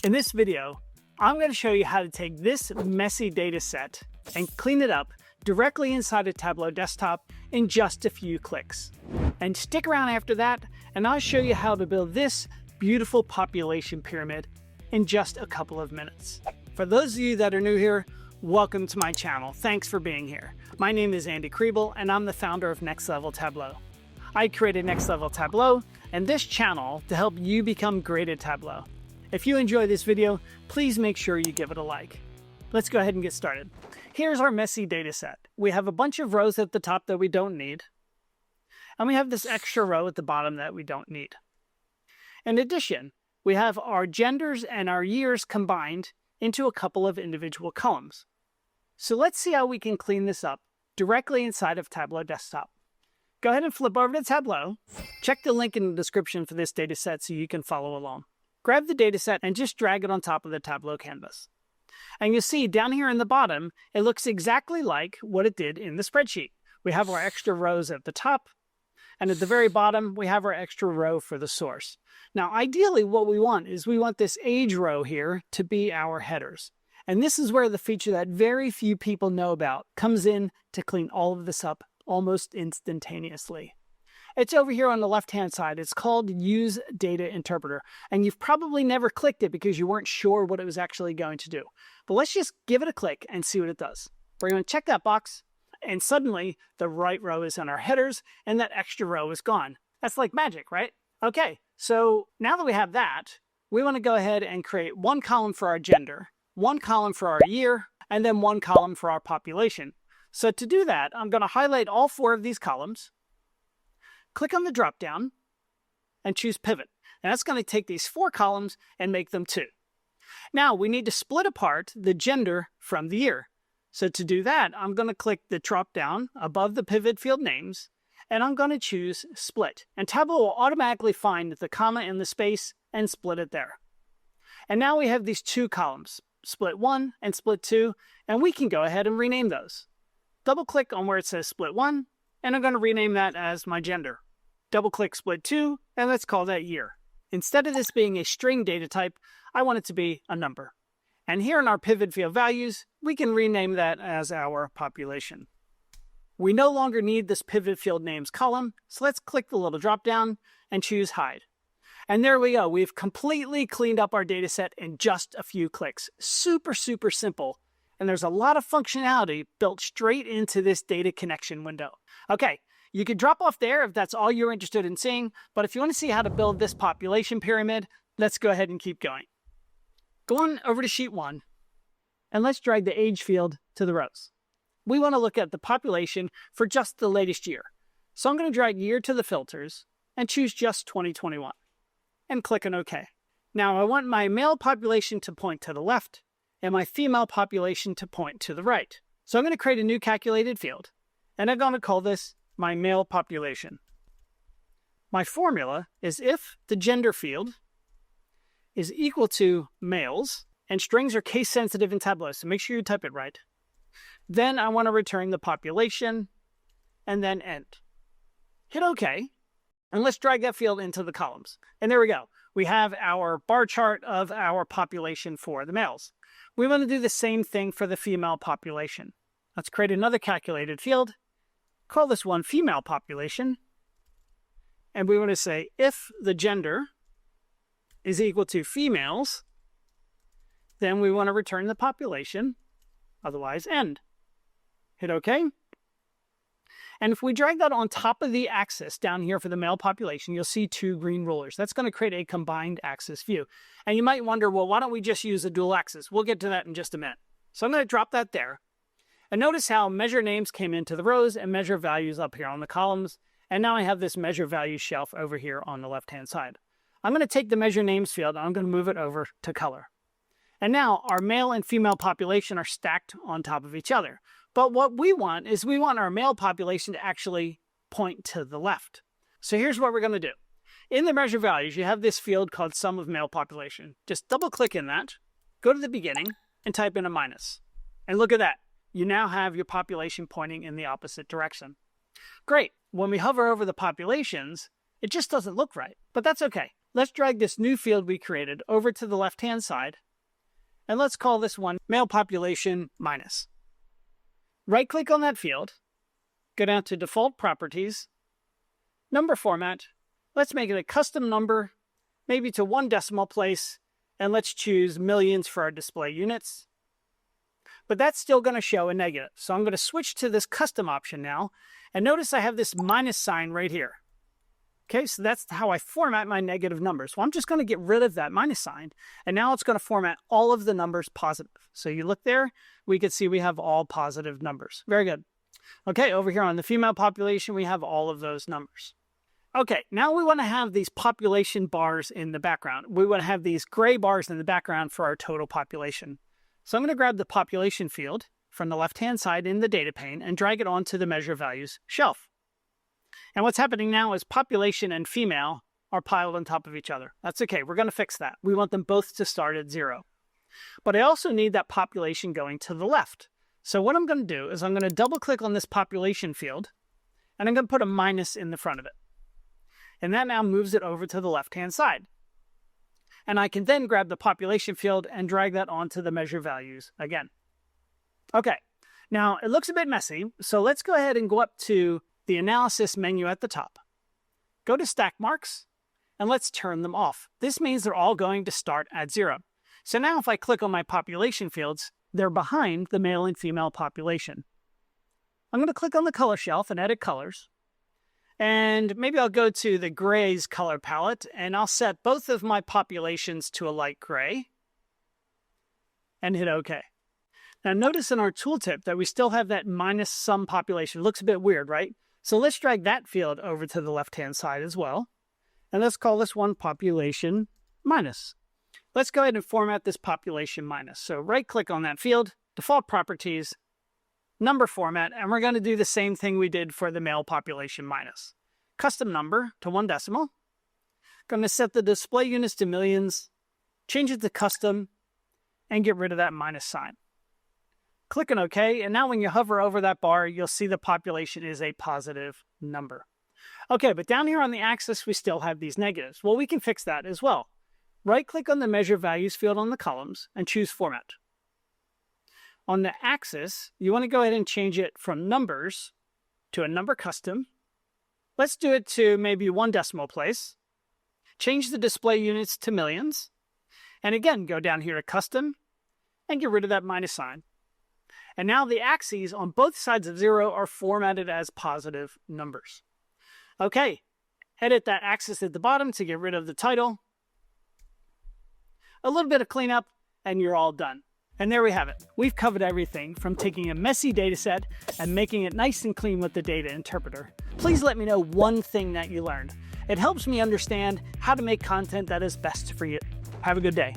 In this video, I'm going to show you how to take this messy data set and clean it up directly inside a Tableau desktop in just a few clicks. And stick around after that, and I'll show you how to build this beautiful population pyramid in just a couple of minutes. For those of you that are new here, welcome to my channel. Thanks for being here. My name is Andy Kriebel, and I'm the founder of Next Level Tableau. I created Next Level Tableau and this channel to help you become great at Tableau. If you enjoy this video, please make sure you give it a like. Let's go ahead and get started. Here's our messy data set. We have a bunch of rows at the top that we don't need, and we have this extra row at the bottom that we don't need. In addition, we have our genders and our years combined into a couple of individual columns. So let's see how we can clean this up directly inside of Tableau Desktop. Go ahead and flip over to Tableau. Check the link in the description for this data set so you can follow along. Grab the data set and just drag it on top of the Tableau canvas. And you'll see down here in the bottom, it looks exactly like what it did in the spreadsheet. We have our extra rows at the top, and at the very bottom, we have our extra row for the source. Now, ideally, what we want is we want this age row here to be our headers. And this is where the feature that very few people know about comes in to clean all of this up almost instantaneously. It's over here on the left-hand side. It's called Use Data Interpreter, and you've probably never clicked it because you weren't sure what it was actually going to do. But let's just give it a click and see what it does. We're going to check that box, and suddenly the right row is in our headers, and that extra row is gone. That's like magic, right? Okay, so now that we have that, we want to go ahead and create one column for our gender, one column for our year, and then one column for our population. So to do that, I'm going to highlight all four of these columns, click on the drop-down, and choose Pivot. And that's going to take these four columns and make them two. Now, we need to split apart the gender from the year. So to do that, I'm going to click the drop-down above the pivot field names, and I'm going to choose Split. And Tableau will automatically find the comma and the space and split it there. And now we have these two columns, Split 1 and Split 2, and we can go ahead and rename those. Double-click on where it says Split 1, and I'm going to rename that as my gender. Double-click Split 2, and let's call that year. Instead of this being a string data type, I want it to be a number. And here in our pivot field values, we can rename that as our population. We no longer need this pivot field names column, so let's click the little drop-down and choose Hide. And there we go. We've completely cleaned up our data set in just a few clicks. Super, super simple. And there's a lot of functionality built straight into this data connection window. Okay, you could drop off there if that's all you're interested in seeing, but if you want to see how to build this population pyramid, let's go ahead and keep going. Go on over to Sheet 1, and let's drag the age field to the rows. We want to look at the population for just the latest year. So I'm going to drag year to the filters and choose just 2021, and click on OK. Now I want my male population to point to the left, and my female population to point to the right. So I'm going to create a new calculated field, and I'm going to call this my male population. My formula is if the gender field is equal to males, and strings are case sensitive in Tableau, so make sure you type it right, then I want to return the population, and then end. Hit OK, and let's drag that field into the columns. And there we go. We have our bar chart of our population for the males. We want to do the same thing for the female population. Let's create another calculated field, call this one female population, and we want to say if the gender is equal to females, then we want to return the population, otherwise end. Hit OK. And if we drag that on top of the axis down here for the male population, you'll see two green rulers. That's going to create a combined axis view. And you might wonder, well, why don't we just use a dual axis? We'll get to that in just a minute. So I'm going to drop that there. And notice how measure names came into the rows and measure values up here on the columns. And now I have this measure value shelf over here on the left-hand side. I'm going to take the measure names field and I'm going to move it over to color. And now our male and female population are stacked on top of each other. But what we want is we want our male population to actually point to the left. So here's what we're going to do. In the measure values, you have this field called sum of male population. Just double click in that, go to the beginning, and type in a minus. And look at that. You now have your population pointing in the opposite direction. Great. When we hover over the populations, it just doesn't look right. But that's okay. let's drag this new field we created over to the left-hand side, and let's call this one male population minus. Right-click on that field, go down to Default Properties, Number Format. Let's make it a custom number, maybe to 1 decimal place, and let's choose millions for our display units. But that's still going to show a negative. So I'm going to switch to this custom option now, and notice I have this minus sign right here. Okay, so that's how I format my negative numbers. Well, I'm just going to get rid of that minus sign, and now it's going to format all of the numbers positive. So you look there, we can see we have all positive numbers. Very good. Okay, over here on the female population, we have all of those numbers. Okay, now we want to have these population bars in the background. We want to have these gray bars in the background for our total population. So I'm going to grab the population field from the left-hand side in the data pane and drag it onto the measure values shelf. And what's happening now is population and female are piled on top of each other. That's okay, we're going to fix that. We want them both to start at 0. But I also need that population going to the left. So what I'm going to do is I'm going to double-click on this population field, and I'm going to put a minus in the front of it. And that now moves it over to the left-hand side. And I can then grab the population field and drag that onto the measure values again. Okay, now it looks a bit messy, so let's go ahead and go up to the analysis menu at the top. Go to stack marks, and let's turn them off. This means they're all going to start at 0. So now if I click on my population fields, they're behind the male and female population. I'm going to click on the color shelf and edit colors. And maybe I'll go to the grays color palette, and I'll set both of my populations to a light gray and hit OK. Now notice in our tooltip that we still have that minus some population. It looks a bit weird, right? So let's drag that field over to the left-hand side as well. And let's call this one population minus. Let's go ahead and format this population minus. So right-click on that field, Default Properties, Number Format, and we're going to do the same thing we did for the male population minus. Custom number to 1 decimal. Going to set the display units to millions, change it to custom, and get rid of that minus sign. Click on OK, and now when you hover over that bar, you'll see the population is a positive number. Okay, but down here on the axis, we still have these negatives. Well, we can fix that as well. Right-click on the Measure Values field on the columns and choose Format. On the axis, you want to go ahead and change it from numbers to a number custom. Let's do it to maybe 1 decimal place. Change the display units to millions. And again, go down here to Custom and get rid of that minus sign. And now the axes on both sides of 0 are formatted as positive numbers. Okay, edit that axis at the bottom to get rid of the title. A little bit of cleanup, and you're all done. And there we have it. We've covered everything from taking a messy data set and making it nice and clean with the data interpreter. Please let me know one thing that you learned. It helps me understand how to make content that is best for you. Have a good day.